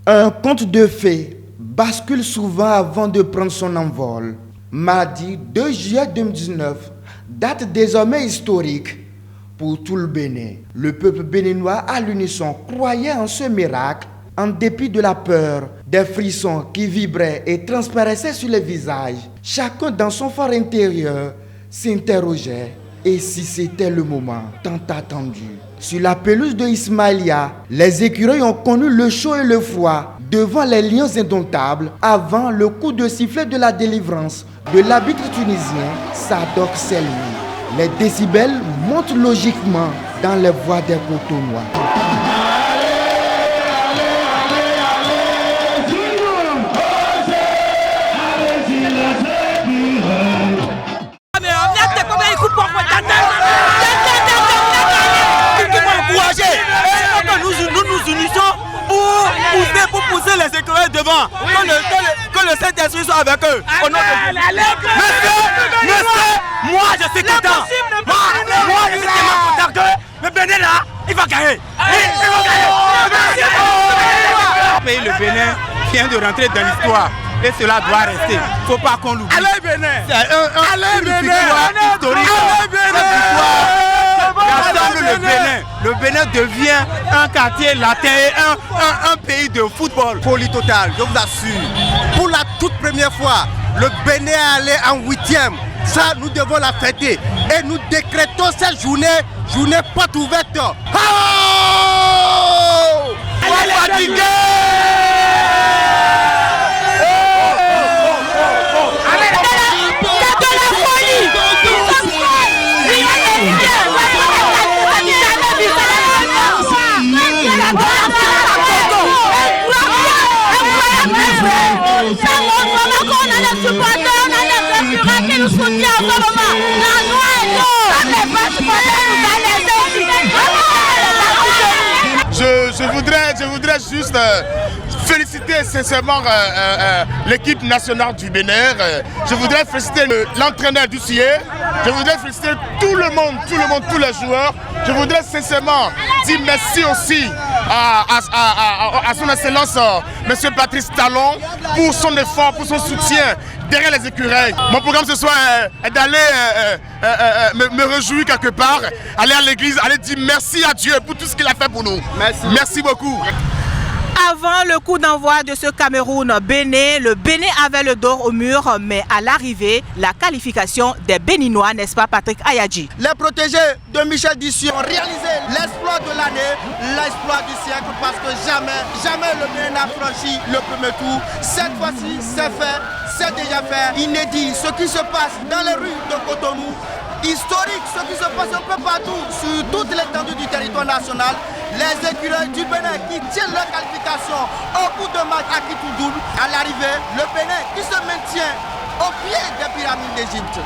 Un conte de fées bascule souvent avant de prendre son envol. Mardi 2 juillet 2019, date désormais historique pour tout le Bénin. Le peuple béninois à l'unisson croyait en ce miracle, en dépit de la peur, des frissons qui vibraient et transparaissaient sur les visages. Chacun dans son fort intérieur s'interrogeait. Et si c'était le moment tant attendu? Sur la pelouse de Ismaïlia, les écureuils ont connu le chaud et le froid devant les lions indomptables avant le coup de sifflet de la délivrance de l'arbitre tunisien Sadok Selmi. Les décibels montent logiquement dans les voies des Cotonois. Pour pousser les écureuils devant, que le Saint-Esprit soit avec eux. Monsieur, moi je suis content. Moi je suis tellement content que le Bénin là, il va gagner. Il va gagner. Le Bénin vient de rentrer dans l'histoire. Et cela doit rester. Il ne faut pas qu'on l'oublie. Allez Bénin. C'est une victoire historique. Le Bénin devient un quartier latin et un pays de football. Folie totale, je vous assure. Pour la toute première fois, le Bénin est allé en 8e. Ça, nous devons la fêter. Et nous décrétons cette journée porte ouverte. Oh! Fatigué! Je voudrais juste féliciter sincèrement l'équipe nationale du Bénin. Je voudrais féliciter l'entraîneur du CIE. Je voudrais féliciter tout le monde, tous les joueurs. Je voudrais sincèrement dire merci aussi à son excellence, M. Patrice Talon, pour son effort, pour son soutien derrière les écureuils. Mon programme ce soir est d'aller me réjouir quelque part, aller à l'église, aller dire merci à Dieu pour tout ce qu'il a fait pour nous. Merci beaucoup. Avant le coup d'envoi de ce Cameroun-Bénin, le Bénin avait le dos au mur, mais à l'arrivée, la qualification des Béninois, n'est-ce pas Patrick Ayadji? Les protégés de Michel Dissy ont réalisé l'exploit de l'année, l'exploit du siècle, parce que jamais le Bénin n'a franchi le premier tour. Cette fois-ci, c'est fait, c'est déjà fait. Inédit, ce qui se passe dans les rues de Cotonou, historique, ce qui se passe un peu partout sur toute l'étendue du territoire national. Les écureuils du Bénin qui tiennent leur qualification au bout de match à qui tout double. À l'arrivée, le Bénin qui se maintient au pied des pyramides d'Égypte.